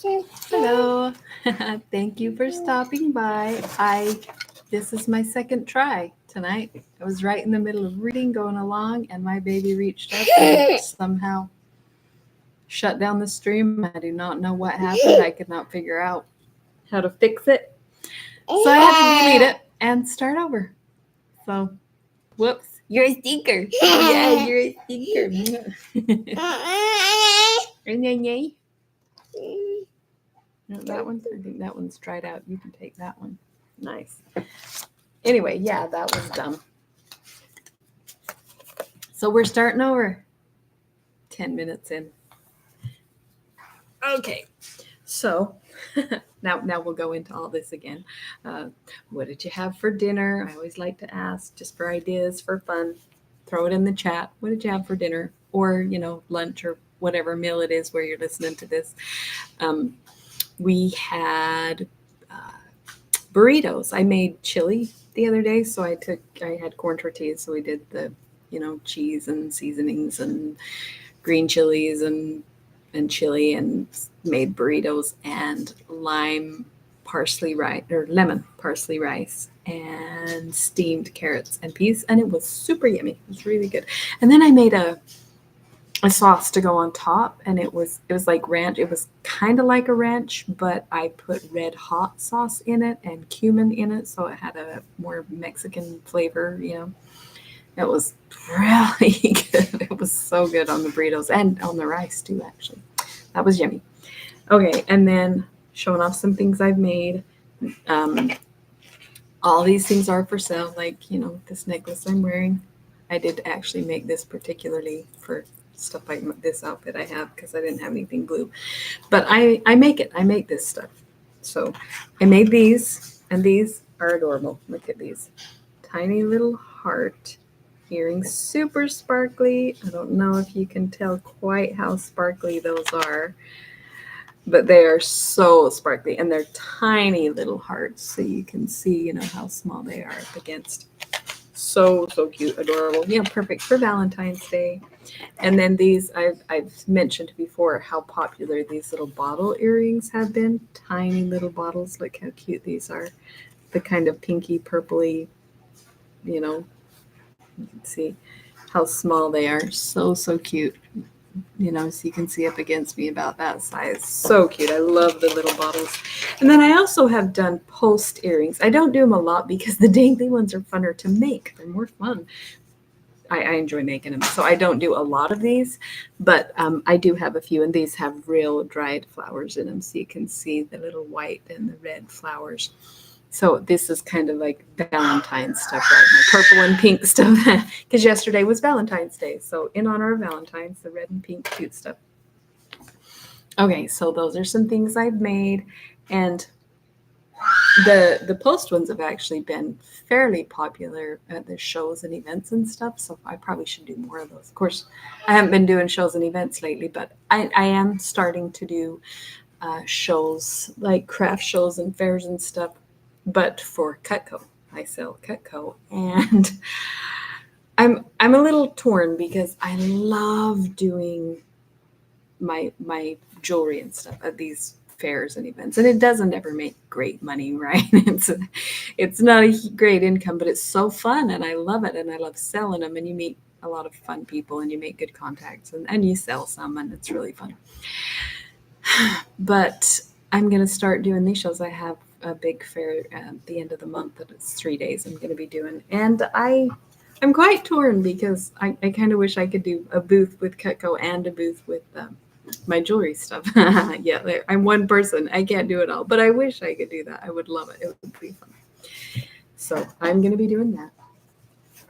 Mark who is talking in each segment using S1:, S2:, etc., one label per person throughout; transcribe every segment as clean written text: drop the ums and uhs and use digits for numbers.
S1: Hello. Thank you for stopping by. This is my second try tonight. I was right in the middle of reading, going along, and my baby reached up and somehow shut down the stream. I do not know what happened. I could not figure out how to fix it. So I had to delete it and start over. So, whoops. You're a stinker. Yeah, you're a stinker. No, that one, I think that one's dried out. You can take that one. Nice. Anyway, yeah, that was dumb. So we're starting over. 10 minutes in. Okay. So now we'll go into all this again. What did you have for dinner? I always like to ask just for ideas, for fun. Throw it in the chat. What did you have for dinner? Or, lunch or whatever meal it is where you're listening to this. We had burritos. I made chili the other day, so I had corn tortillas, so we did the, cheese and seasonings and green chilies and chili and made burritos and lemon parsley rice and steamed carrots and peas, and it was super yummy. It was really good. And then I made a sauce to go on top, and it was like ranch. It was kind of like a ranch, but I put red hot sauce in it and cumin in it, so it had a more Mexican flavor. It was really good. It was so good on the burritos and on the rice too, actually. That was yummy. Okay, and then showing off some things I've made. All these things are for sale, like, this necklace I'm wearing. I did actually make this particularly for stuff like this outfit I have because I didn't have anything blue. But I make it. I make this stuff. So I made these, and these are adorable. Look at these. Tiny little heart earrings, super sparkly. I don't know if you can tell quite how sparkly those are, but they are so sparkly, and they're tiny little hearts, so you can see, how small they are up against. So cute, adorable. Yeah, perfect for Valentine's Day. And then these, I've mentioned before how popular these little bottle earrings have been. Tiny little bottles. Look how cute these are. The kind of pinky purpley, you can see how small they are. So cute. So you can see up against me about that size. So cute. I love the little bottles. And then I also have done post earrings. I don't do them a lot because the dangly ones are funner to make. They're more fun. I enjoy making them. So I don't do a lot of these, but I do have a few, and these have real dried flowers in them. So you can see the little white and the red flowers. So this is kind of like Valentine's stuff, right? My purple and pink stuff, because yesterday was Valentine's Day. So in honor of Valentine's, the red and pink cute stuff. Okay, so those are some things I've made, and the post ones have actually been fairly popular at the shows and events and stuff. So I probably should do more of those. Of course, I haven't been doing shows and events lately, but I am starting to do shows, like craft shows and fairs and stuff, but for Cutco. I sell Cutco, and I'm a little torn because I love doing my jewelry and stuff at these fairs and events, and it doesn't ever make great money, right? It's not a great income, but it's so fun, and I love it, and I love selling them, and you meet a lot of fun people, and you make good contacts, and you sell some, and it's really fun. But I'm going to start doing these shows. I have a big fair at the end of the month that it's 3 days I'm going to be doing. And I'm quite torn because I kind of wish I could do a booth with Cutco and a booth with my jewelry stuff. Yeah, I'm one person. I can't do it all. But I wish I could do that. I would love it. It would be fun. So I'm going to be doing that.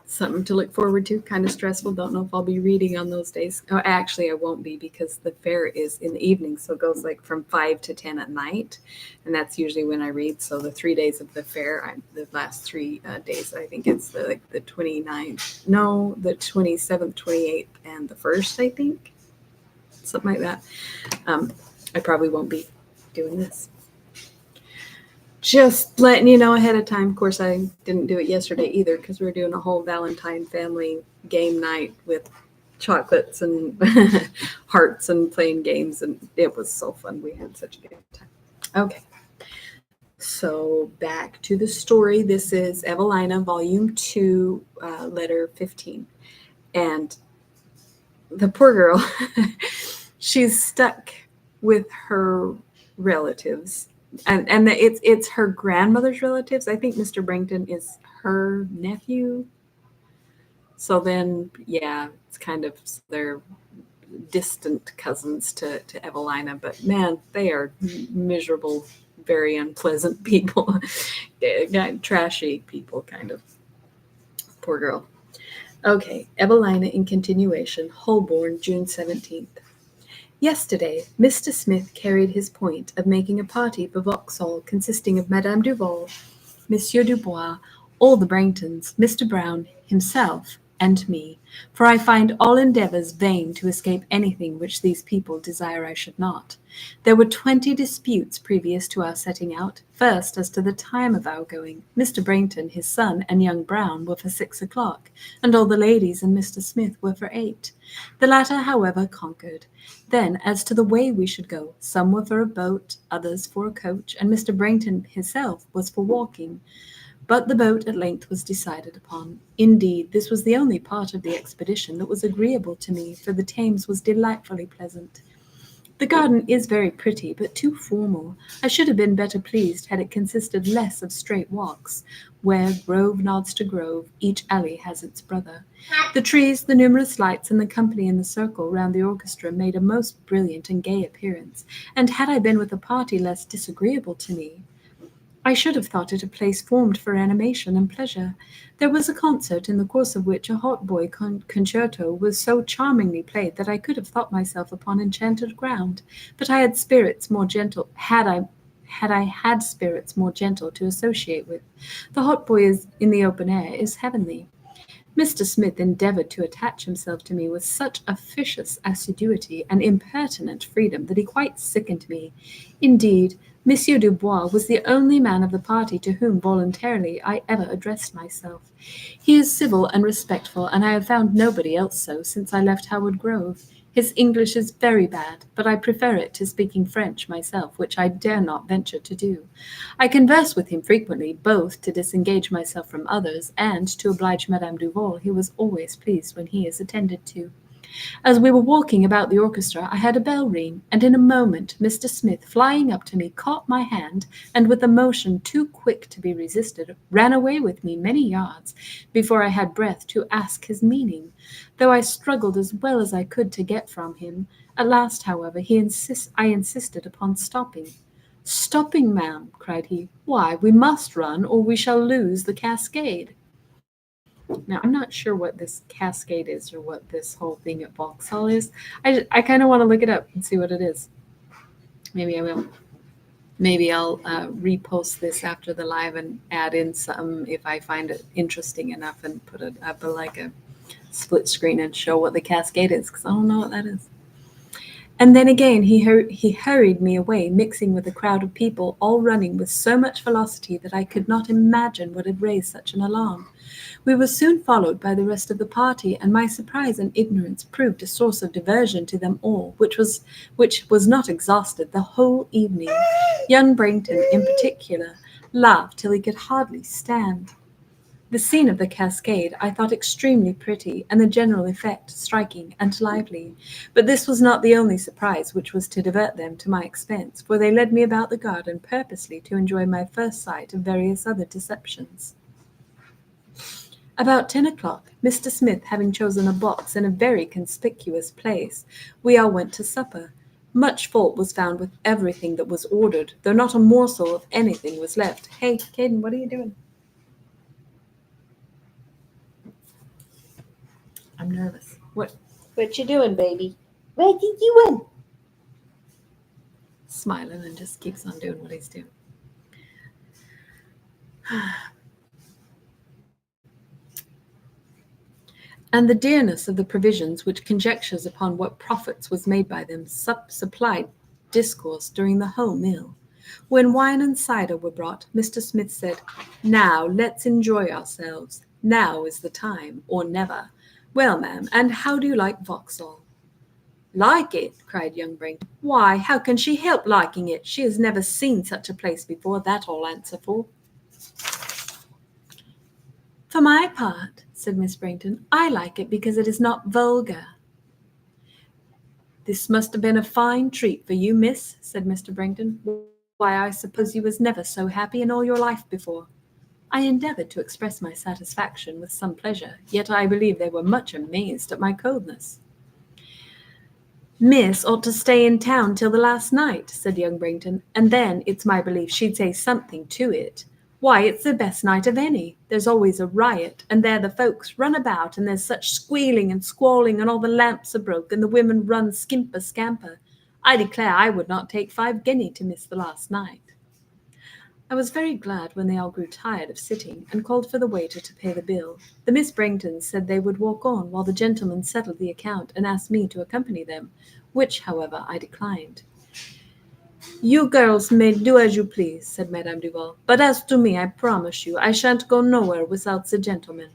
S1: Something to look forward to. Kind of stressful. Don't know if I'll be reading on those days. Oh, actually, I won't be because the fair is in the evening, so it goes like from 5 to 10 at night, and that's usually when I read. So the 3 days of the fair, the last 3 days, I think it's the 29th, no, the 27th, 28th, and the 1st, I think, something like that. I probably won't be doing this. Just letting you know ahead of time. Of course, I didn't do it yesterday either because we were doing a whole Valentine family game night with chocolates and hearts and playing games, and it was so fun. We had such a good time. Okay, so back to the story. This is Evelina, Volume 2, Letter 15. And the poor girl, she's stuck with her relatives. And it's her grandmother's relatives. I think Mr. Brington is her nephew. So then, yeah, it's kind of they're distant cousins to Evelina, but man, they are miserable, very unpleasant people, trashy people, kind of. Poor girl. Okay, Evelina in continuation, Holborn, June 17th. Yesterday, Mr. Smith carried his point of making a party for Vauxhall consisting of Madame Duval, Monsieur Dubois, all the Branghtons, Mr. Brown, himself, and me, for I find all endeavours vain to escape anything which these people desire I should not. There were 20 disputes previous to our setting out. First, as to the time of our going. Mr. Brangton, his son, and young Brown were for 6 o'clock, and all the ladies and Mr. Smith were for 8. The latter, however, conquered. Then, as to the way we should go, some were for a boat, others for a coach, and Mr. Brangton himself was for walking. But the boat at length was decided upon. Indeed, this was the only part of the expedition that was agreeable to me, for the Thames was delightfully pleasant. The garden is very pretty, but too formal. I should have been better pleased had it consisted less of straight walks, where grove nods to grove, each alley has its brother. The trees, the numerous lights, and the company in the circle round the orchestra made a most brilliant and gay appearance, and had I been with a party less disagreeable to me, I should have thought it a place formed for animation and pleasure. There was a concert, in the course of which a hautboy concerto was so charmingly played that I could have thought myself upon enchanted ground. But I had spirits more gentle. Had I had spirits more gentle to associate with, the hautboy is in the open air is heavenly. Mr. Smith endeavoured to attach himself to me with such officious assiduity and impertinent freedom that he quite sickened me. Indeed, Monsieur Dubois was the only man of the party to whom voluntarily I ever addressed myself. He is civil and respectful, and I have found nobody else so since I left Howard Grove. His English is very bad, but I prefer it to speaking French myself, which I dare not venture to do. I converse with him frequently, both to disengage myself from others, and to oblige Madame Duval, who is always pleased when he is attended to. As we were walking about the orchestra, I heard a bell ring, and in a moment Mr. Smith, flying up to me, caught my hand, and with a motion too quick to be resisted, ran away with me many yards before I had breath to ask his meaning, though I struggled as well as I could to get from him. At last, however, I insisted upon stopping. "Stopping, ma'am," cried he. "Why, we must run, or we shall lose the cascade." Now, I'm not sure what this cascade is or what this whole thing at Vauxhall is. I kind of want to look it up and see what it is. Maybe I will. Maybe I'll repost this after the live and add in some if I find it interesting enough and put it up like a split screen and show what the cascade is, because I don't know what that is. And then again he hurried me away, mixing with a crowd of people, all running with so much velocity that I could not imagine what had raised such an alarm. We were soon followed by the rest of the party, and my surprise and ignorance proved a source of diversion to them all, which was not exhausted the whole evening. Young Brangton, in particular, laughed till he could hardly stand. The scene of the cascade I thought extremely pretty, and the general effect striking and lively. But this was not the only surprise which was to divert them to my expense, for they led me about the garden purposely to enjoy my first sight of various other deceptions. About 10 o'clock, Mr. Smith having chosen a box in a very conspicuous place, we all went to supper. Much fault was found with everything that was ordered, though not a morsel of anything was left. Hey, Caden, what are you doing? I'm nervous. What you doing, baby? What you doing? Smiling and just keeps on doing what he's doing. And the dearness of the provisions, which conjectures upon what profits was made by them, supplied discourse during the whole meal. When wine and cider were brought, Mr. Smith said, "Now let's enjoy ourselves. Now is the time, or never." Well, ma'am, and how do you like Vauxhall? Like it? Cried young Brainton. Why, how can she help liking it? She has never seen such a place before, that I'll answer for. For my part, said Miss Brainton, I like it because it is not vulgar. This must have been a fine treat for you, miss, said Mr. Brainton. Why, I suppose you was never so happy in all your life before. I endeavoured to express my satisfaction with some pleasure, yet I believe they were much amazed at my coldness. Miss ought to stay in town till the last night, said young Brainton, and then it's my belief she'd say something to it. Why, it's the best night of any. There's always a riot, and there the folks run about, and there's such squealing and squalling, and all the lamps are broke, and the women run skimper-scamper. I declare I would not take 5 guineas to miss the last night. I was very glad when they all grew tired of sitting, and called for the waiter to pay the bill. The Miss Branghtons said they would walk on while the gentlemen settled the account, and asked me to accompany them, which, however, I declined. You girls may do as you please, said Madame Duval, but as to me, I promise you, I shan't go nowhere without the gentlemen.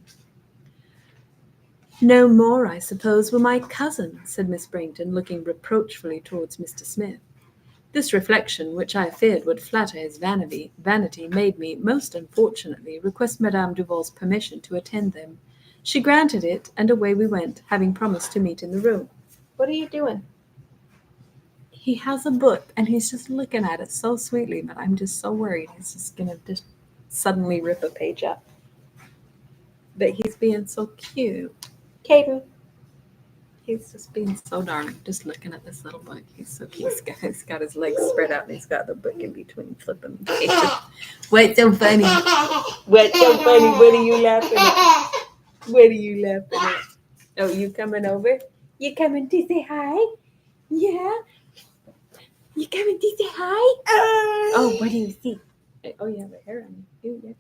S1: No more, I suppose, will my cousin, said Miss Brangton, looking reproachfully towards Mr. Smith. This reflection, which I feared would flatter his vanity, made me, most unfortunately, request Madame Duval's permission to attend them. She granted it, and away we went, having promised to meet in the room. What are you doing? He has a book, and he's just looking at it so sweetly, but I'm just so worried he's just going to just suddenly rip a page up. But he's being so cute. Caden. He's just being so darling, just looking at this little book. He's so cute. He's got his legs spread out, and he's got the book in between, flipping the pages. What's so funny? What's so funny? What are you laughing at? What are you laughing at? Oh, you coming over? You coming to say hi? Yeah? You coming to say hi? Oh, what do you see? Oh, you have a hair on you. Ooh, yeah.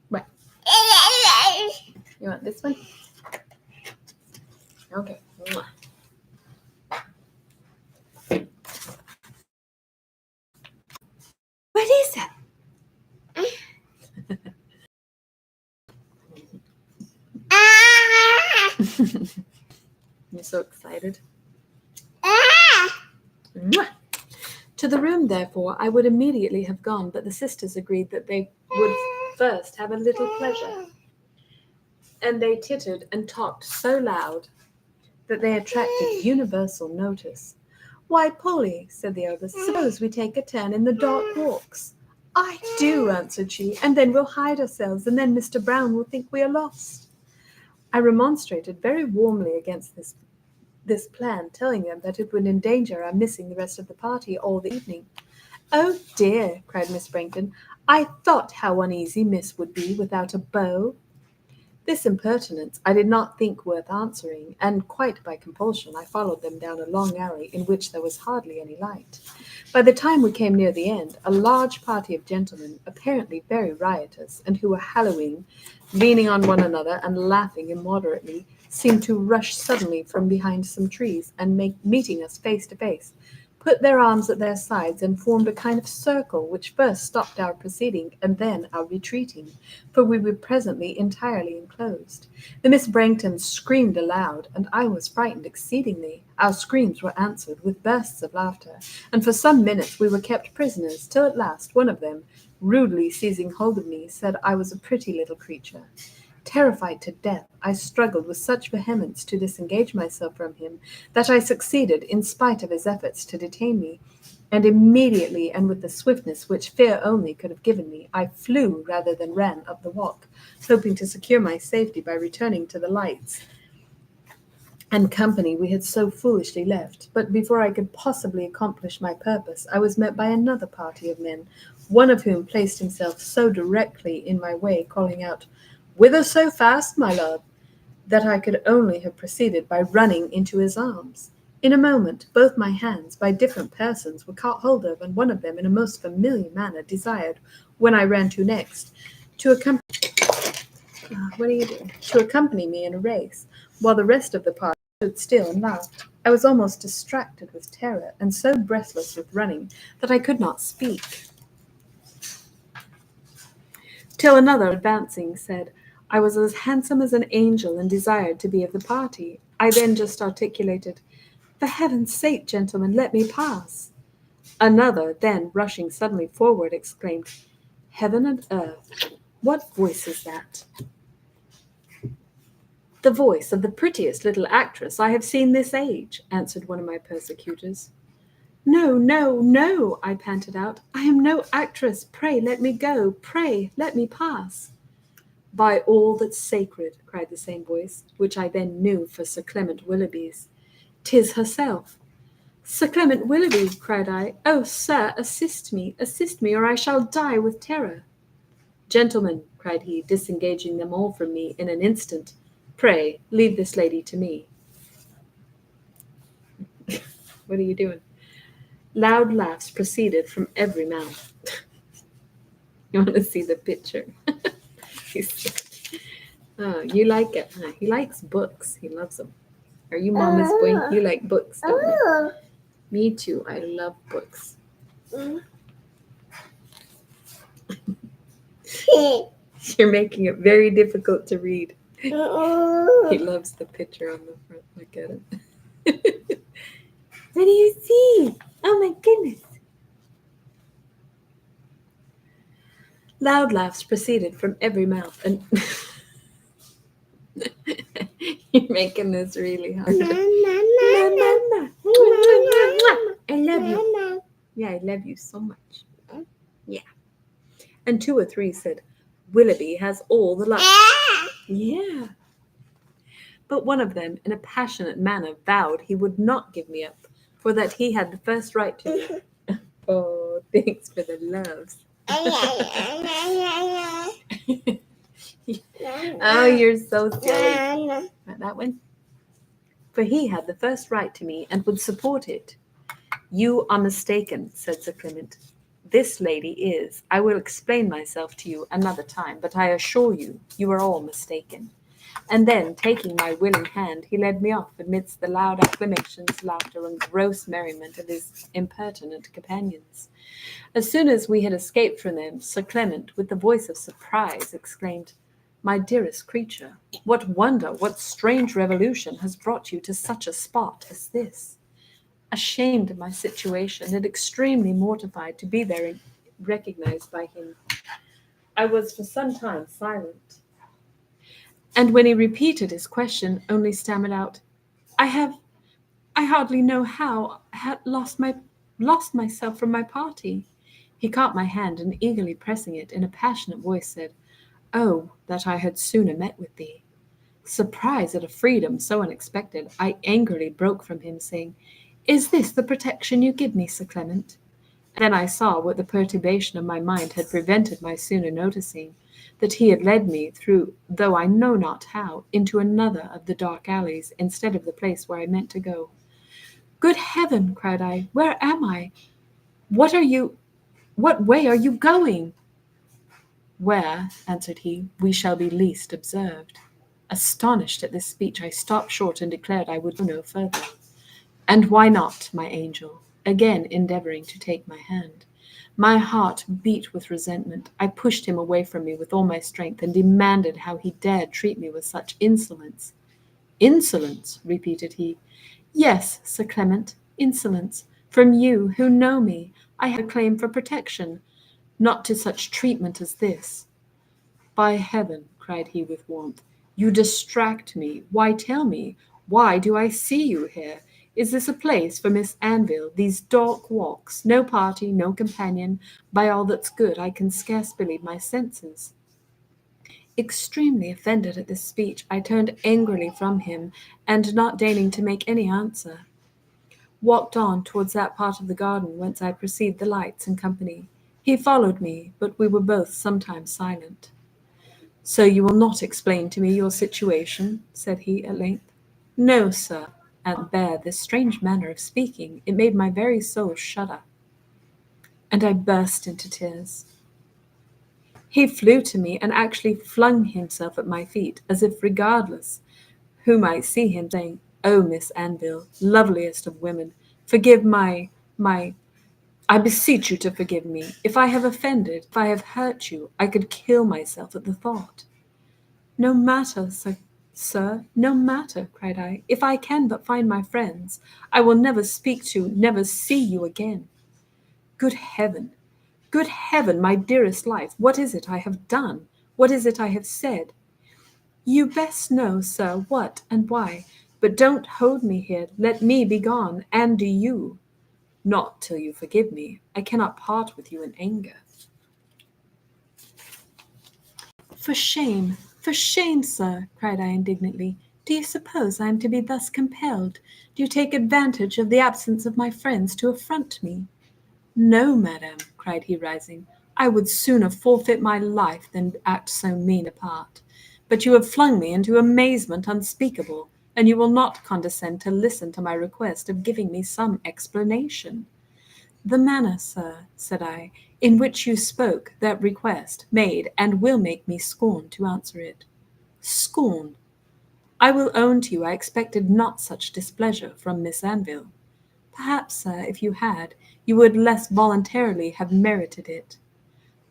S1: What? You want this one? Okay. What is that? You're so excited. To the room, therefore, I would immediately have gone, but the sisters agreed that they would first have a little pleasure. And they tittered and talked so loud that they attracted universal notice. Why, Polly, said the eldest, suppose we take a turn in the dark walks. I do, answered she, and then we'll hide ourselves, and then Mr. Brown will think we are lost. I remonstrated very warmly against this plan, telling them that it would endanger our missing the rest of the party all the evening. Oh dear, cried Miss Brangton, I thought how uneasy Miss would be without a beau. This impertinence I did not think worth answering, and quite by compulsion I followed them down a long alley in which there was hardly any light. By the time we came near the end, a large party of gentlemen, apparently very riotous, and who were hallooing, leaning on one another and laughing immoderately, seemed to rush suddenly from behind some trees, and meeting us face to face, put their arms at their sides and formed a kind of circle which first stopped our proceeding and then our retreating, for we were presently entirely enclosed. The Miss Branghtons screamed aloud, and I was frightened exceedingly. Our screams were answered with bursts of laughter, and for some minutes we were kept prisoners, till at last one of them, rudely seizing hold of me, said I was a pretty little creature. Terrified to death, I struggled with such vehemence to disengage myself from him that I succeeded in spite of his efforts to detain me, and immediately and with the swiftness which fear only could have given me, I flew rather than ran up the walk, hoping to secure my safety by returning to the lights and company we had so foolishly left. But before I could possibly accomplish my purpose, I was met by another party of men, one of whom placed himself so directly in my way, calling out, "Whither so fast, my lord?" that I could only have proceeded by running into his arms. In a moment, both my hands, by different persons, were caught hold of, and one of them, in a most familiar manner, desired, when I ran to next, to accompany me in a race, while the rest of the party stood still and laughed. I was almost distracted with terror, and so breathless with running, that I could not speak. till another, advancing, said, I was as handsome as an angel and desired to be of the party. I then just articulated, For heaven's sake, gentlemen, let me pass. Another, then, rushing suddenly forward, exclaimed, Heaven and earth, what voice is that? The voice of the prettiest little actress I have seen this age, answered one of my persecutors. No, no, no, I panted out. I am no actress. Pray let me go. Pray let me pass. By all that's sacred, cried the same voice, which I then knew for Sir Clement Willoughby's. 'Tis herself. Sir Clement Willoughby, cried I. Oh, sir, assist me, or I shall die with terror. Gentlemen, cried he, disengaging them all from me in an instant, pray leave this lady to me. What are you doing? Loud laughs proceeded from every mouth. You want to see the picture? Oh, you like it, huh? He likes books. He loves them. Are you mama's boy? You like books, don't you? Me too. I love books. You're making it very difficult to read. He loves the picture on the front. Look at it. What do you see? Oh my goodness. Loud laughs proceeded from every mouth, and you're making this really hard. I love you. Yeah, I love you so much. Yeah. And two or three said, Willoughby has all the luck. Yeah. But one of them, in a passionate manner, vowed he would not give me up, for that he had the first right to. Oh, thanks for the loves. Oh, you're so silly. Not that one? For he had the first right to me and would support it. You are mistaken, said Sir Clement. This lady is. I will explain myself to you another time, but I assure you, you are all mistaken. And then, taking my willing hand, he led me off amidst the loud acclamations, laughter, and gross merriment of his impertinent companions. As soon as we had escaped from them, Sir Clement, with the voice of surprise, exclaimed, My dearest creature, what wonder, what strange revolution has brought you to such a spot as this? Ashamed of my situation and extremely mortified to be there recognized by him, I was for some time silent. And when he repeated his question, only stammered out, I hardly know how, had lost myself from my party. He caught my hand and eagerly pressing it in a passionate voice said, Oh, that I had sooner met with thee. Surprised at a freedom so unexpected, I angrily broke from him, saying, Is this the protection you give me, Sir Clement? And then I saw what the perturbation of my mind had prevented my sooner noticing, that he had led me through, though I know not how, into another of the dark alleys, instead of the place where I meant to go. Good heaven, cried I, where am I? What way are you going? Where, answered he, we shall be least observed. Astonished at this speech, I stopped short and declared I would go no further. And why not, my angel? Again endeavoring to take my hand. My heart beat with resentment. I pushed him away from me with all my strength and demanded how he dared treat me with such insolence. Insolence, repeated he. Yes, Sir Clement, insolence. From you, who know me, I have a claim for protection, not to such treatment as this. By heaven, cried he with warmth, you distract me. Why, tell me, why do I see you here? Is this a place for Miss Anville, these dark walks, no party, no companion? By all that's good, I can scarce believe my senses. Extremely offended at this speech, I turned angrily from him, and not deigning to make any answer, walked on towards that part of the garden whence I perceived the lights and company. He followed me, but we were both sometimes silent. So you will not explain to me your situation, said he at length. No, sir, and bear this strange manner of speaking. It made my very soul shudder, and I burst into tears. He flew to me and actually flung himself at my feet, as if regardless who might see him, saying, Oh, Miss Anville, loveliest of women, forgive my I beseech you to forgive me. If I have offended, if I have hurt you, I could kill myself at the thought. No matter, sir, no matter, cried I. If I can but find my friends, I will never speak to, never see you again. Good heaven, my dearest life, what is it I have done? What is it I have said? You best know, sir, what and why, but don't hold me here. Let me be gone, and do you. Not till you forgive me. I cannot part with you in anger. For shame, sir, cried I indignantly. Do you suppose I am to be thus compelled? Do you take advantage of the absence of my friends to affront me? No, madam, cried he, rising. I would sooner forfeit my life than act so mean a part. But you have flung me into amazement unspeakable, and you will not condescend to listen to my request of giving me some explanation. The manner, sir, said I, in which you spoke that request made and will make me scorn to answer it. Scorn! I will own to you I expected not such displeasure from Miss Anville. Perhaps, sir, if you had, you would less voluntarily have merited it.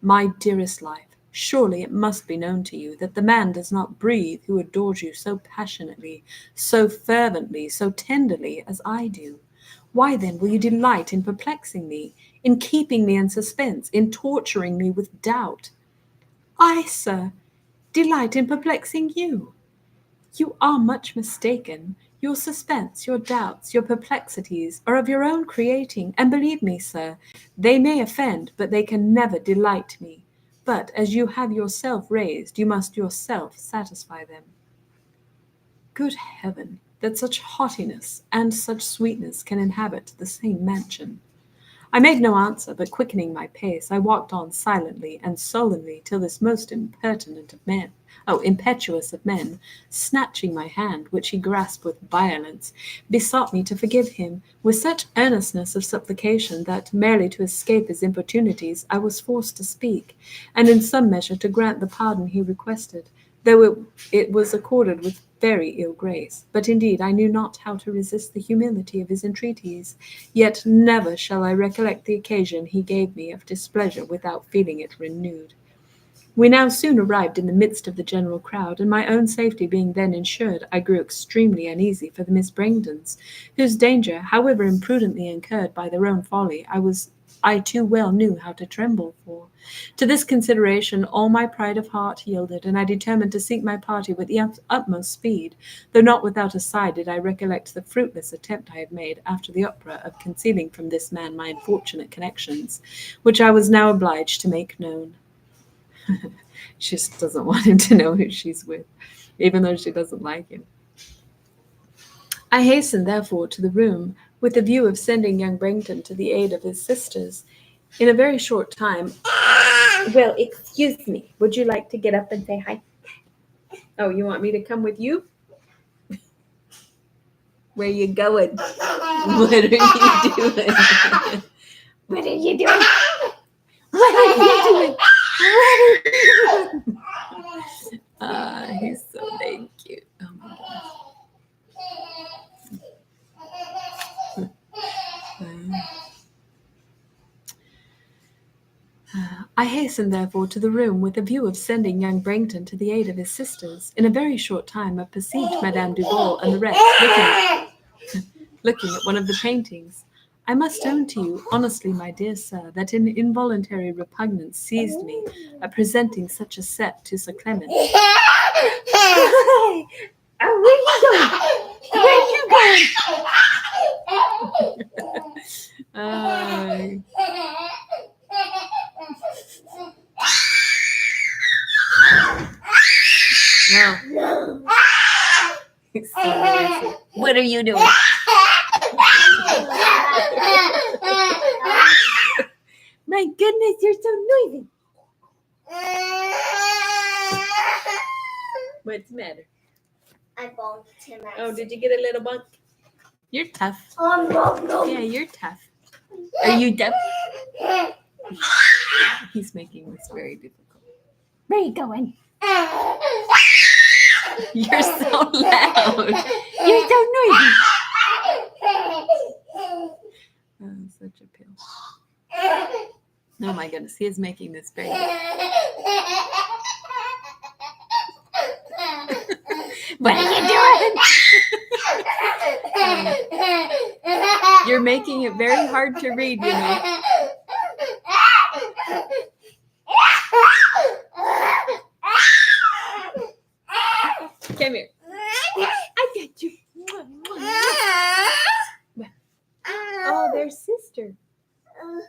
S1: My dearest life, surely it must be known to you that the man does not breathe who adores you so passionately, so fervently, so tenderly as I do. Why then will you delight in perplexing me, in keeping me in suspense, in torturing me with doubt? I, sir, delight in perplexing you. You are much mistaken. Your suspense, your doubts, your perplexities are of your own creating, and believe me, sir, they may offend, but they can never delight me. But as you have yourself raised, you must yourself satisfy them. Good heaven, that such haughtiness and such sweetness can inhabit the same mansion! I made no answer, but quickening my pace, I walked on silently and sullenly till this most impetuous of men, snatching my hand, which he grasped with violence, besought me to forgive him, with such earnestness of supplication that, merely to escape his importunities, I was forced to speak, and in some measure to grant the pardon he requested, though it was accorded with very ill grace. But indeed I knew not how to resist the humility of his entreaties, yet never shall I recollect the occasion he gave me of displeasure without feeling it renewed. We now soon arrived in the midst of the general crowd, and my own safety being then ensured, I grew extremely uneasy for the Miss Brangdons, whose danger, however imprudently incurred by their own folly, I too well knew how to tremble for. To this consideration all my pride of heart yielded, and I determined to seek my party with the utmost speed, though not without a sigh did I recollect the fruitless attempt I had made after the opera of concealing from this man my unfortunate connections, which I was now obliged to make known. She just doesn't want him to know who she's with, even though she doesn't like him. I hastened, therefore, to the room, with the view of sending young Brangton to the aid of his sisters. In a very short time... Well, excuse me. Would you like to get up and say hi? Oh, you want me to come with you? Where are you going? What are you doing? What are you doing? What are you doing? He's so dang cute. Oh my goodness. I hastened, therefore, to the room with a view of sending young Brangton to the aid of his sisters. In a very short time I perceived Madame Duval and the rest looking at one of the paintings. I must own to you, honestly, my dear sir, that an involuntary repugnance seized me at presenting such a set to Sir Clement. Where are you going? Where are you going? No. What are you doing? My goodness, you're so noisy. What's the matter?
S2: I bonked him.
S1: Oh, did you get a little bunk? You're tough.
S2: No.
S1: Yeah, you're tough. Are you tough? He's making this very difficult. Where are you going? You're so loud. You're so noisy. Oh, such a pill. Oh my goodness, he is making this very. What are you doing? You're making it very hard to read, you know. Come here. I get you. Oh, their sister.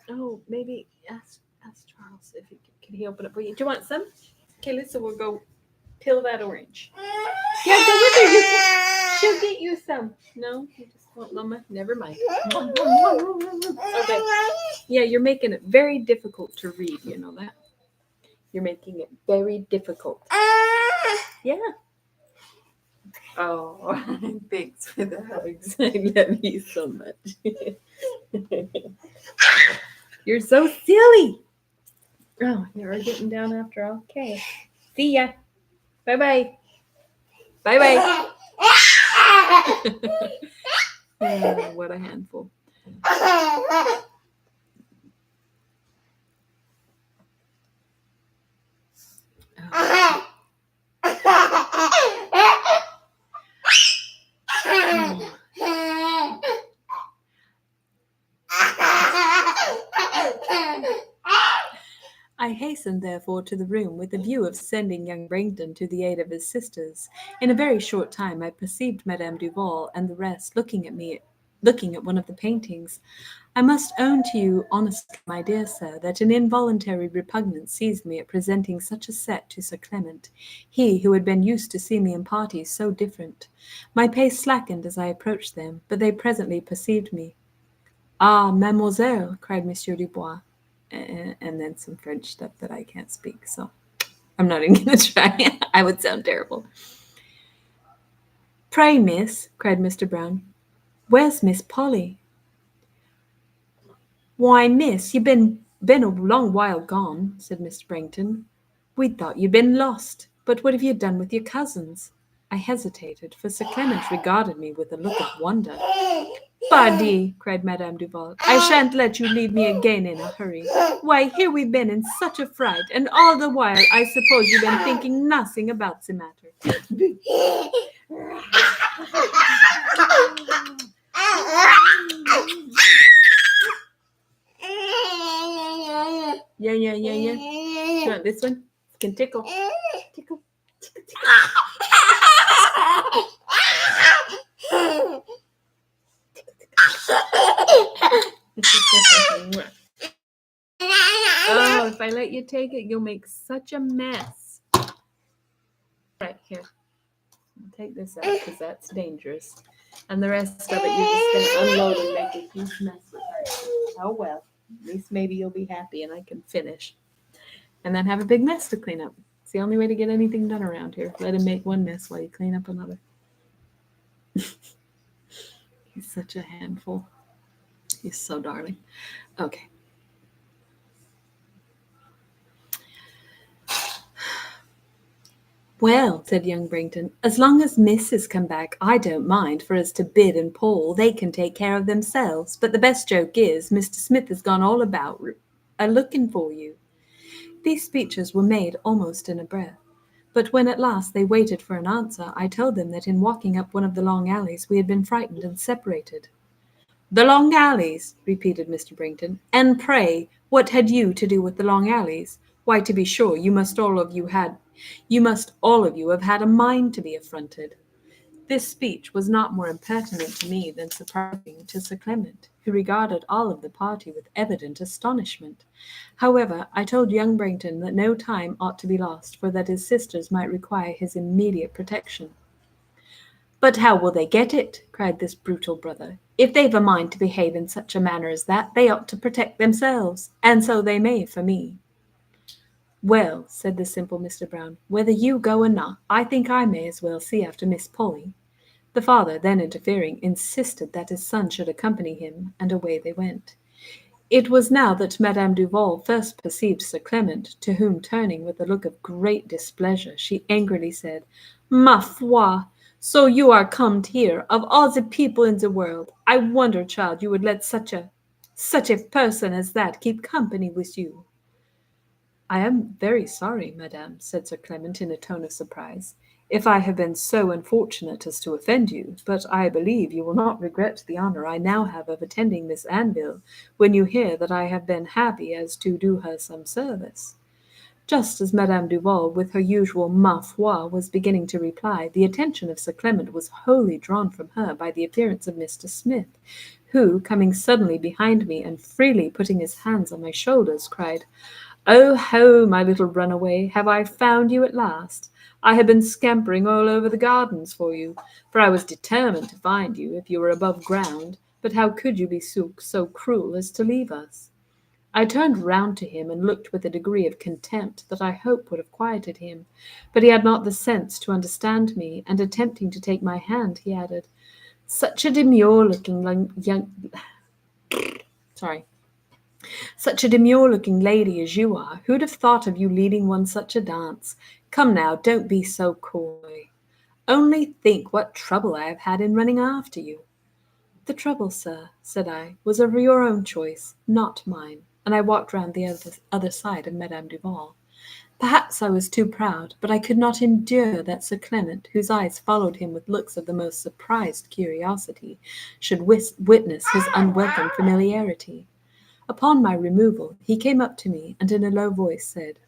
S1: Oh, maybe ask Charles if can he open it for you. Do you want some? Okay, Lisa will go peel that orange. Yeah, go with her. She'll get you some. No, you just want Mama. Never mind. Okay. Yeah, you're making it very difficult to read. You know that. You're making it very difficult. Yeah. Oh, thanks for the hugs. I love you so much. You're so silly. Oh, you're getting down after all. Okay. See ya. Bye-bye. Bye-bye. Oh, what a handful. Oh. I hastened therefore to the room with the view of sending young Brangden to the aid of his sisters. In a very short time I perceived Madame Duval and the rest looking at one of the paintings. I must own to you honestly, my dear sir, that an involuntary repugnance seized me at presenting such a set to Sir Clement, he who had been used to see me in parties so different. My pace slackened as I approached them, but they presently perceived me. Ah, mademoiselle, cried Monsieur Dubois, and then some French stuff that I can't speak, so I'm not even going to try. I would sound terrible. Pray, miss, cried Mr. Brown, where's Miss Polly? Why, miss, you've been a long while gone, said Mr. Brangden. We thought you'd been lost. But what have you done with your cousins? I hesitated, for Sir Clement regarded me with a look of wonder. Pardi, cried Madame Duval, I shan't let you leave me again in a hurry. Why, here we've been in such a fright, and all the while I suppose you've been thinking nothing about the matter. Yeah. You want this one? It can tickle. Tickle. Oh, if I let you take it, you'll make such a mess. Right, here. I'll take this out because that's dangerous. And the rest of it, you're just going to unload and make a huge mess with it. Oh, well. At least maybe you'll be happy and I can finish. And then have a big mess to clean up. It's the only way to get anything done around here. Let him make one mess while you clean up another. He's such a handful. He's so darling. Okay. Well, said young Brangden, as long as missus come back, I don't mind, for as to Bid and Paul, they can take care of themselves. But the best joke is, Mr. Smith has gone all about a-looking for you. These speeches were made almost in a breath. But when at last they waited for an answer, I told them that in walking up one of the long alleys we had been frightened and separated. The long alleys, repeated Mr. Brangden. And pray, what had you to do with the long alleys? Why, to be sure, you must all of you have had a mind to be affronted. This speech was not more impertinent to me than surprising to Sir Clement, who regarded all of the party with evident astonishment. However, I told young Brangden that no time ought to be lost, for that his sisters might require his immediate protection. But how will they get it? Cried this brutal brother. If they've a mind to behave in such a manner as that, they ought to protect themselves, and so they may for me. Well, said the simple Mr. Brown, whether you go or not, I think I may as well see after Miss Polly. The father, then interfering, insisted that his son should accompany him, and away they went. It was now that Madame Duval first perceived Sir Clement, to whom, turning with a look of great displeasure, she angrily said, Ma foi! So you are come here, of all the people in the world. I wonder, child, you would let such a Such a person as that keep company with you? I am very sorry, madame, said Sir Clement in a tone of surprise, if I have been so unfortunate as to offend you, but I believe you will not regret the honour I now have of attending Miss Anville when you hear that I have been happy as to do her some service. Just as Madame Duval, with her usual ma foi, was beginning to reply, the attention of Sir Clement was wholly drawn from her by the appearance of Mr. Smith, who, coming suddenly behind me and freely putting his hands on my shoulders, cried, "Oh ho, my little runaway, have I found you at last? I have been scampering all over the gardens for you, for I was determined to find you if you were above ground, but how could you be so cruel as to leave us?" I turned round to him and looked with a degree of contempt that I hope would have quieted him, but he had not the sense to understand me, and attempting to take my hand, he added, "Such a demure-looking sorry, such a demure-looking lady as you are, who'd have thought of you leading one such a dance? Come now, don't be so coy. Only think what trouble I have had in running after you." "The trouble, sir," said I, "was of your own choice, not mine," and I walked round the other side of Madame Duval. Perhaps I was too proud, but I could not endure that Sir Clement, whose eyes followed him with looks of the most surprised curiosity, should witness his unwelcome familiarity. Upon my removal, he came up to me, and in a low voice said,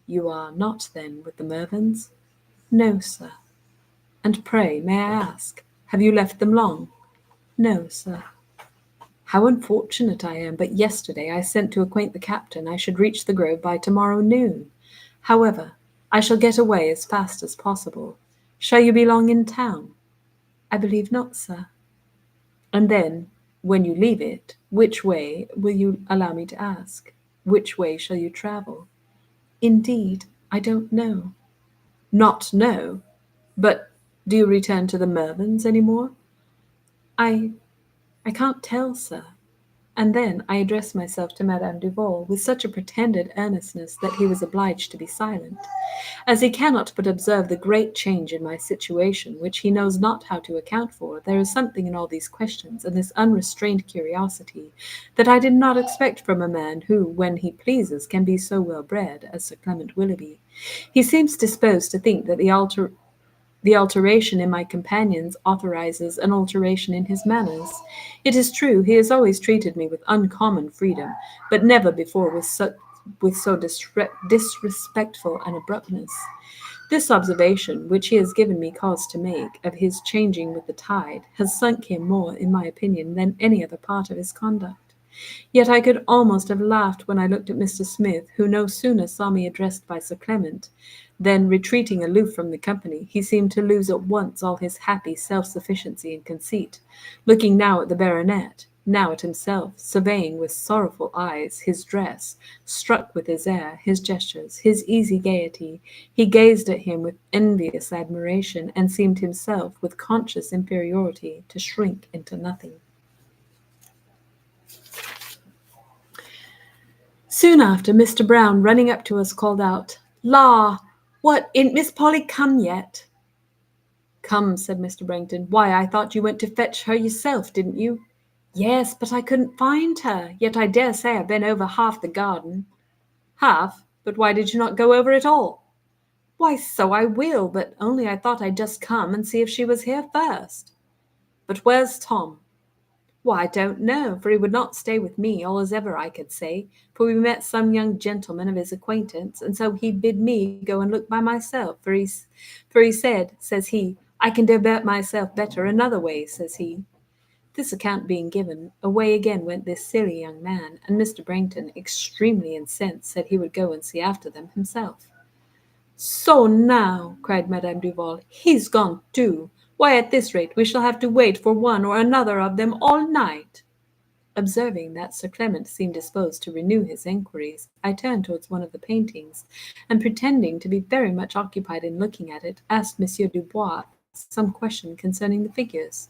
S1: "You are not, then, with the Mervyns?" "No, sir." "And pray, may I ask, have you left them long?" "No, sir." "How unfortunate I am! But yesterday I sent to acquaint the captain I should reach the Grove by tomorrow noon. However, I shall get away as fast as possible. Shall you be long in town?" "I believe not, sir." "And then, when you leave it, which way, will you allow me to ask, which way shall you travel?" "Indeed, I don't know." "Not know? But do you return to the Mervyns any more?" I I can't tell, sir." And then I addressed myself to Madame Duval with such a pretended earnestness that he was obliged to be silent. As he cannot but observe the great change in my situation, which he knows not how to account for, there is something in all these questions and this unrestrained curiosity that I did not expect from a man who, when he pleases, can be so well bred as Sir Clement Willoughby. He seems disposed to think that the alteration in my companions authorizes an alteration in his manners. It is true, he has always treated me with uncommon freedom, but never before with so disrespectful an abruptness. This observation, which he has given me cause to make, of his changing with the tide, has sunk him more, in my opinion, than any other part of his conduct. Yet I could almost have laughed when I looked at Mr. Smith, who no sooner saw me addressed by Sir Clement, than, retreating aloof from the company, he seemed to lose at once all his happy self-sufficiency and conceit, looking now at the baronet, now at himself, surveying with sorrowful eyes his dress, struck with his air, his gestures, his easy gaiety. He gazed at him with envious admiration, and seemed himself, with conscious inferiority, to shrink into nothing. Soon after, Mr. Brown, running up to us, called out, "La! What, ain't Miss Polly come yet?" "Come," said Mr. Brangton. "Why, I thought you went to fetch her yourself, didn't you?" "Yes, but I couldn't find her. Yet I dare say I've been over half the garden." "Half? But why did you not go over it all?" "Why, so I will, but only I thought I'd just come and see if she was here first." "But where's Tom?" "Why, I don't know, for he would not stay with me, all as ever I could say, for we met some young gentleman of his acquaintance, and so he bid me go and look by myself, for he said, says he, I can divert myself better another way, says he." This account being given, away again went this silly young man, and Mr. Brangton, extremely incensed, said he would go and see after them himself. "So now," cried Madame Duval, "he's gone too. Why, at this rate we shall have to wait for one or another of them all night." Observing that Sir Clement seemed disposed to renew his enquiries, I turned towards one of the paintings, and pretending to be very much occupied in looking at it, asked Monsieur Dubois some question concerning the figures.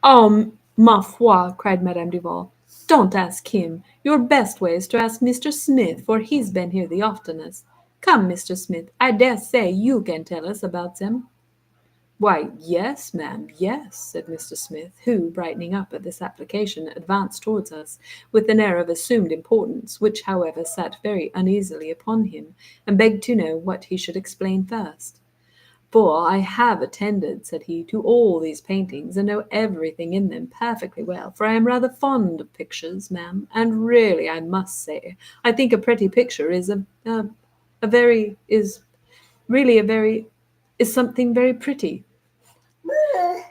S1: "Oh, ma foi," cried Madame Duval, "don't ask him. Your best way is to ask Mr. Smith, for he's been here the oftenest. Come, Mr. Smith, I dare say you can tell us about them." "Why, yes, ma'am, yes," said Mr. Smith, who, brightening up at this application, advanced towards us, with an air of assumed importance, which, however, sat very uneasily upon him, and begged to know what he should explain first. "For I have attended," said he, "to all these paintings, and know everything in them perfectly well, for I am rather fond of pictures, ma'am, and really, I must say, I think a pretty picture is a very, is really a very, is something very pretty."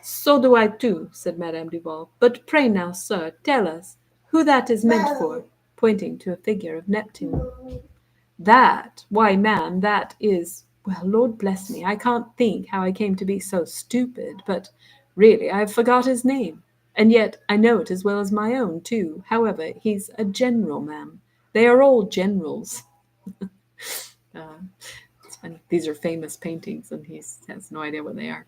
S1: "So do I too," said Madame Duval. "But pray now, sir, tell us who that is meant for," pointing to a figure of Neptune. "That? Why, ma'am, that is, well, Lord bless me, I can't think how I came to be so stupid, but really I have forgot his name, and yet I know it as well as my own, too. However, he's a general, ma'am. They are all generals." Uh, it's funny. These are famous paintings, and he has no idea what they are.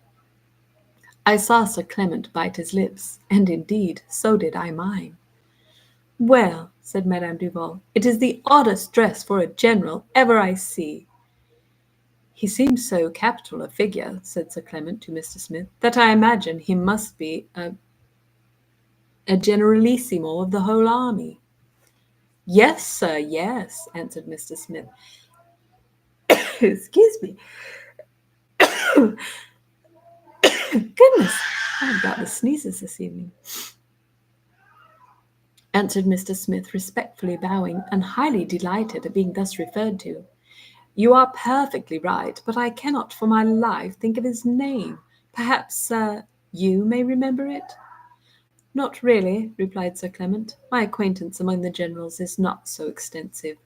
S1: I saw Sir Clement bite his lips, and indeed so did I mine. "Well," said Madame Duval, "it is the oddest dress for a general ever I see." "He seems so capital a figure," said Sir Clement to Mr. Smith, "that I imagine he must be a generalissimo of the whole army." "Yes, sir, yes," answered Mr. Smith. "Excuse me. Goodness, I've got the sneezes this evening," answered Mr. Smith, respectfully bowing, and highly delighted at being thus referred to. "You are perfectly right, but I cannot for my life think of his name. Perhaps, you may remember it?" "Not really," replied Sir Clement. "My acquaintance among the generals is not so extensive."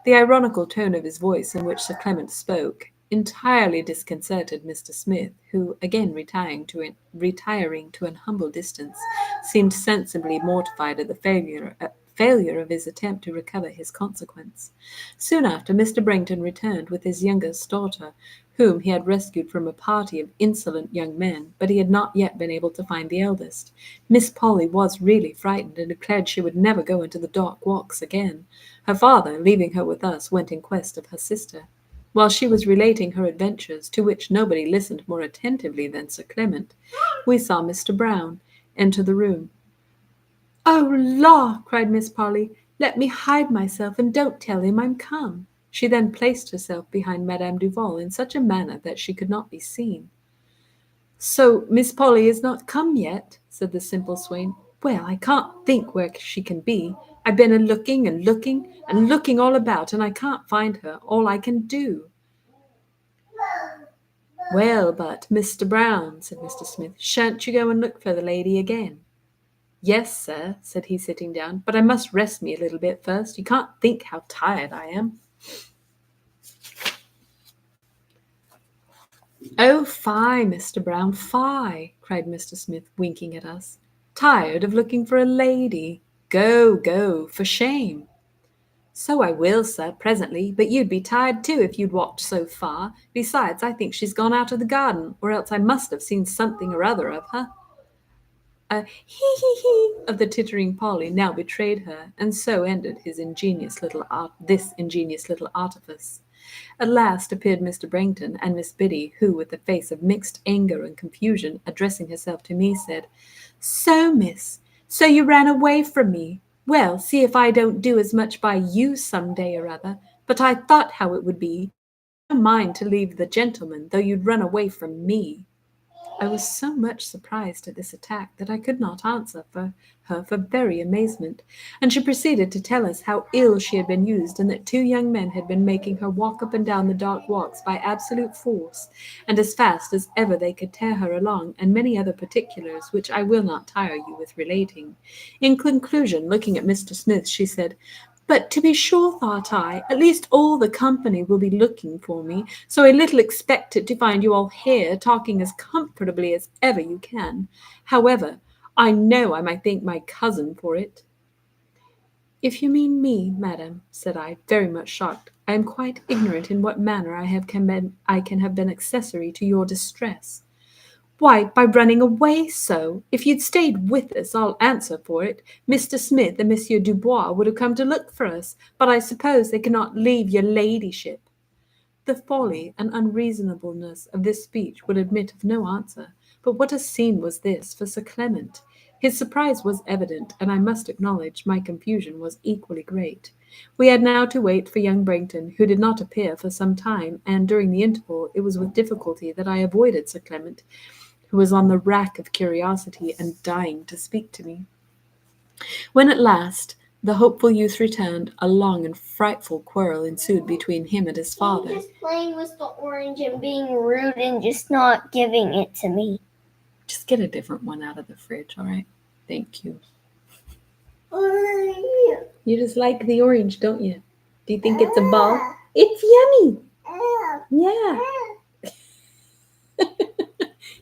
S1: The ironical tone of his voice in which Sir Clement spoke entirely disconcerted Mr. Smith, who, again retiring to an humble distance, seemed sensibly mortified at the failure of his attempt to recover his consequence. Soon after, Mr. Brangton returned with his youngest daughter, whom he had rescued from a party of insolent young men, but he had not yet been able to find the eldest. Miss Polly was really frightened, and declared she would never go into the dark walks again. Her father, leaving her with us, went in quest of her sister. While she was relating her adventures, to which nobody listened more attentively than Sir Clement, we saw Mr. Brown enter the room. "Oh, law!" cried Miss Polly, "let me hide myself, and don't tell him I'm come." She then placed herself behind Madame Duval in such a manner that she could not be seen. "So Miss Polly is not come yet?" said the simple swain. "Well, I can't think where she can be. I've been a-looking and looking and looking all about, and I can't find her. All I can do." "Well, but, Mr. Brown," said Mr. Smith, "shan't you go and look for the lady again?" "Yes, sir," said he, sitting down, "but I must rest me a little bit first. You can't think how tired I am." "Oh, fie, Mr. Brown, fie!" cried Mr. Smith, winking at us. "Tired of looking for a lady? Go, go, for shame." "So I will, sir, presently, but you'd be tired too if you'd walked so far. Besides, I think she's gone out of the garden, or else I must have seen something or other of her." A hee of the tittering Polly now betrayed her, and so ended this ingenious little artifice. At last appeared Mr. Brangton and Miss Biddy, who, with a face of mixed anger and confusion, addressing herself to me, said, "So, miss, so you ran away from me. Well, see if I don't do as much by you some day or other. But I thought how it would be. No mind to leave the gentleman, though you'd run away from me." I was so much surprised at this attack that I could not answer her for very amazement, and she proceeded to tell us how ill she had been used, and that two young men had been making her walk up and down the dark walks by absolute force, and as fast as ever they could tear her along, and many other particulars which I will not tire you with relating. In conclusion, looking at Mr. Smith, she said, "But to be sure, thought I, at least all the company will be looking for me, so I little expected to find you all here, talking as comfortably as ever you can. However, I know I might thank my cousin for it." "If you mean me, madam," said I, very much shocked, "I am quite ignorant in what manner I can have been accessory to your distress." "Why, by running away so. If you'd stayed with us, I'll answer for it, Mr. Smith and Monsieur Dubois would have come to look for us, but I suppose they cannot leave your ladyship." The folly and unreasonableness of this speech would admit of no answer. But what a scene was this for Sir Clement! His surprise was evident, and I must acknowledge my confusion was equally great. We had now to wait for young Brangton, who did not appear for some time, and during the interval it was with difficulty that I avoided Sir Clement, who was on the rack of curiosity and dying to speak to me. When at last the hopeful youth returned, a long and frightful quarrel ensued between him and his father.
S2: Just playing with the orange and being rude and just not giving it to me.
S1: Just get a different one out of the fridge, all right? Thank you. You just like the orange, don't you? Do you think it's a ball? It's yummy. Yeah.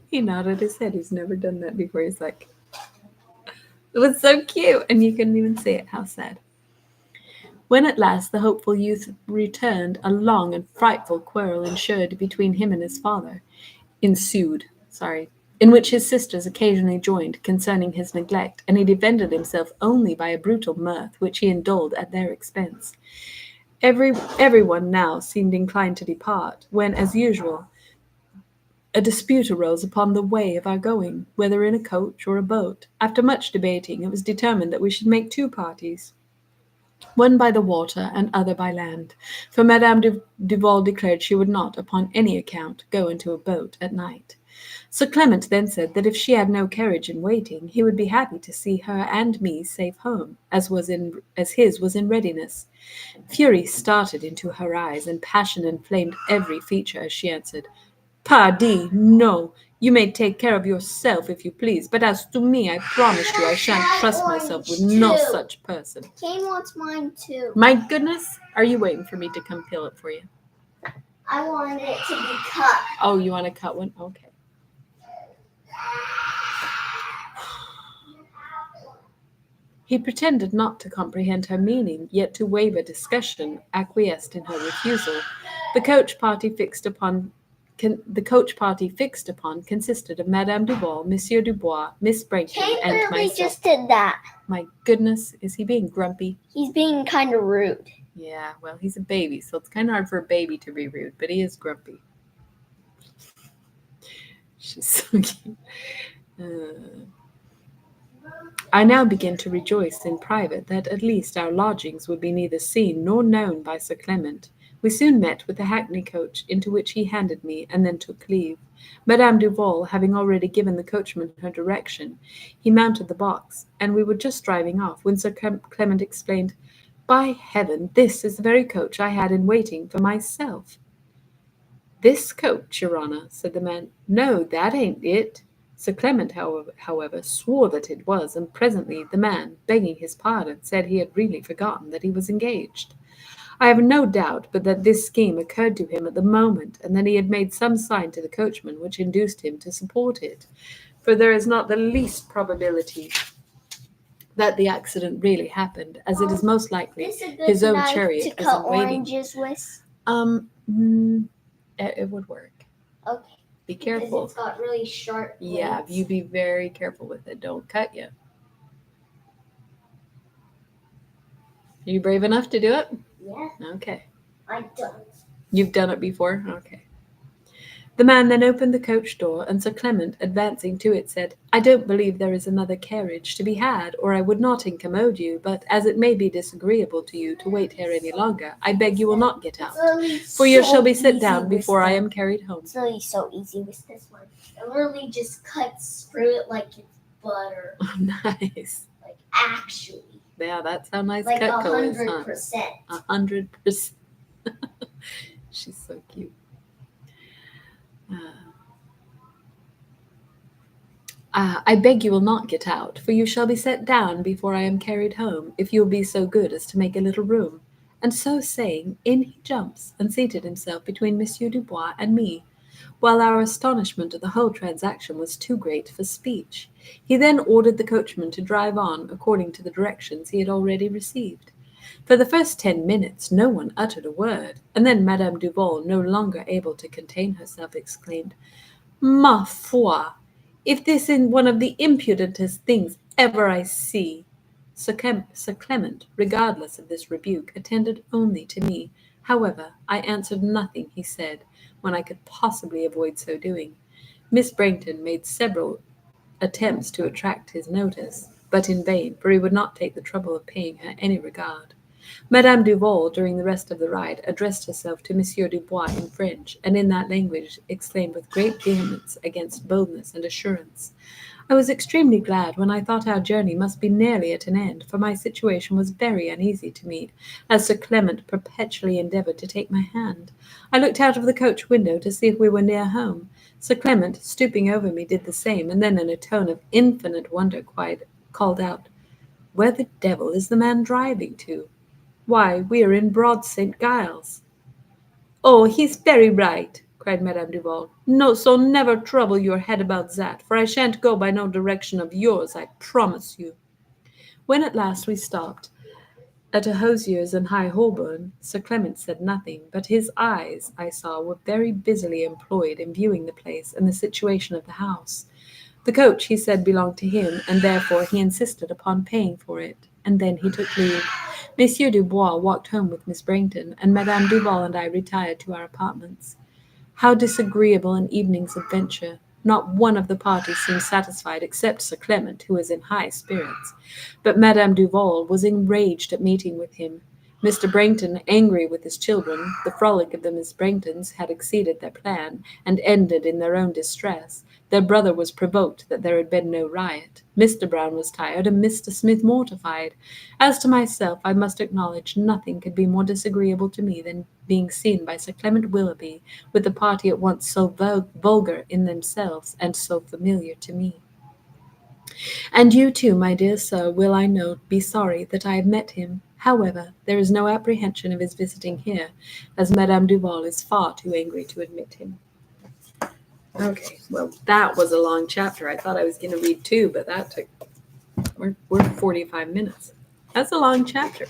S1: He nodded his head. He's never done that before. He's like, it was so cute. And you couldn't even see it. How sad. When at last the hopeful youth returned, a long and frightful quarrel ensued between him and his father. Ensued, in which his sisters occasionally joined concerning his neglect, and he defended himself only by a brutal mirth which he indulged at their expense. Everyone now seemed inclined to depart, when, as usual, a dispute arose upon the way of our going, whether in a coach or a boat. After much debating, it was determined that we should make two parties, one by the water and other by land, for Madame Duval declared she would not, upon any account, go into a boat at night. Sir Clement then said that if she had no carriage in waiting, he would be happy to see her and me safe home, as his was in readiness. Fury started into her eyes, and passion inflamed every feature as she answered, "Pardi, no. You may take care of yourself if you please, but as to me, I promise you I shan't trust myself with no such person."
S2: Kane wants mine too.
S1: My goodness, are you waiting for me to come peel it for you?
S2: I want it to be cut.
S1: Oh, you want to cut one? Okay. He pretended not to comprehend her meaning, yet to waive a discussion, acquiesced in her refusal. The coach party fixed upon consisted of Madame Duval, Monsieur Dubois, Miss Brangton, and myself.
S2: Just did that.
S1: My goodness, is he being grumpy?
S2: He's being kind of rude.
S1: Yeah, well, he's a baby, so it's kind of hard for a baby to be rude, but he is grumpy. She's so cute. I now begin to rejoice in private that at least our lodgings would be neither seen nor known by Sir Clement. We soon met with the hackney coach, into which he handed me, and then took leave. Madame Duval having already given the coachman her direction, he mounted the box, and we were just driving off, when Sir Clement explained, "By heaven, this is the very coach I had in waiting for myself." "This coach, your honour," said the man. "No, that ain't it." Sir Clement, however, swore that it was, and presently the man, begging his pardon, said he had really forgotten that he was engaged. I have no doubt but that this scheme occurred to him at the moment, and that he had made some sign to the coachman which induced him to support it, for there is not the least probability that the accident really happened, as it is most likely his own chariot was in waiting.
S2: Oranges with?
S1: It would work.
S2: Okay.
S1: Be careful.
S2: Because it's got really sharp blades.
S1: Yeah, you be very careful with it. Don't cut you. Are you brave enough to do it?
S2: Yeah.
S1: Okay.
S2: I don't.
S1: You've done it before? Okay. The man then opened the coach door, and Sir Clement, advancing to it, said, "I don't believe there is another carriage to be had, or I would not incommode you, but as it may be disagreeable to you to wait here any longer, I beg you will not get out, for you shall be set down before I am carried home."
S2: It's really so easy with this one. It literally just cuts through it like it's butter.
S1: Oh, nice.
S2: Like, actually.
S1: Yeah, that's how nice
S2: like
S1: Cutco is, huh?
S2: 100%.
S1: 100%. She's so cute. I beg you will not get out, for you shall be set down before I am carried home, if you will be so good as to make a little room. And so saying, in he jumps, and seated himself between Monsieur Dubois and me, while our astonishment at the whole transaction was too great for speech. He then ordered the coachman to drive on, according to the directions he had already received. For the first 10 minutes no one uttered a word, and then Madame Duval, no longer able to contain herself, exclaimed, "Ma foi! If this is one of the impudentest things ever I see." Sir Clement, regardless of this rebuke, attended only to me. However, I answered nothing he said, when I could possibly avoid so doing. Miss Brangton made several attempts to attract his notice, but in vain, for he would not take the trouble of paying her any regard. Madame Duval, during the rest of the ride, addressed herself to Monsieur Dubois in French, and in that language exclaimed with great vehemence against boldness and assurance. I was extremely glad when I thought our journey must be nearly at an end, for my situation was very uneasy to me, as Sir Clement perpetually endeavoured to take my hand. I looked out of the coach window to see if we were near home. Sir Clement, stooping over me, did the same, and then in a tone of infinite wonder called out, "Where the devil is the man driving to? Why, we are in Broad St. Giles." "Oh, he's very right," cried Madame Duval. "No, so never trouble your head about that, for I shan't go by no direction of yours, I promise you." When at last we stopped at a hosier's in High Holborn, Sir Clement said nothing, but his eyes, I saw, were very busily employed in viewing the place and the situation of the house. The coach, he said, belonged to him, and therefore he insisted upon paying for it, and then he took leave. Monsieur Dubois walked home with Miss Brangton, and Madame Duval and I retired to our apartments. How disagreeable an evening's adventure! Not one of the party seemed satisfied except Sir Clement, who was in high spirits. But Madame Duval was enraged at meeting with him. Mr. Brangton angry with his children. The frolic of the Miss Brangtons had exceeded their plan, and ended in their own distress. Their brother was provoked that there had been no riot. Mr. Brown was tired, and Mr. Smith mortified. As to myself, I must acknowledge nothing could be more disagreeable to me than being seen by Sir Clement Willoughby with a party at once so vulgar in themselves and so familiar to me. And you too, my dear sir, will, I know, be sorry that I have met him. However, there is no apprehension of his visiting here, as Madame Duval is far too angry to admit him. Okay, well, that was a long chapter. I thought I was going to read two, but that took, we're 45 minutes. That's a long chapter.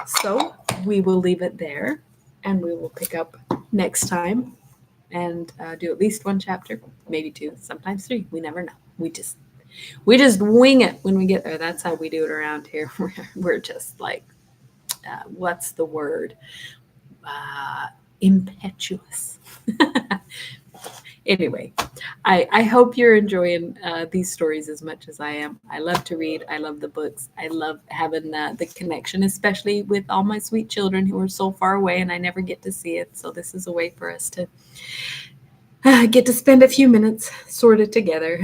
S1: So we will leave it there, and we will pick up next time and do at least one chapter, maybe two, sometimes three. We never know. We just wing it when we get there. That's how we do it around here. We're just like, what's the word? Impetuous. Anyway, I hope you're enjoying these stories as much as I am. I love to read. I love the books. I love having the connection, especially with all my sweet children who are so far away and I never get to see it. So this is a way for us to get to spend a few minutes sorted together.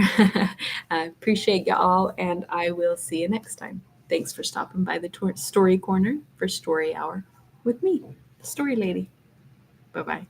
S1: I appreciate you all, and I will see you next time. Thanks for stopping by the Story Corner for Story Hour with me, the Story Lady. Bye-bye.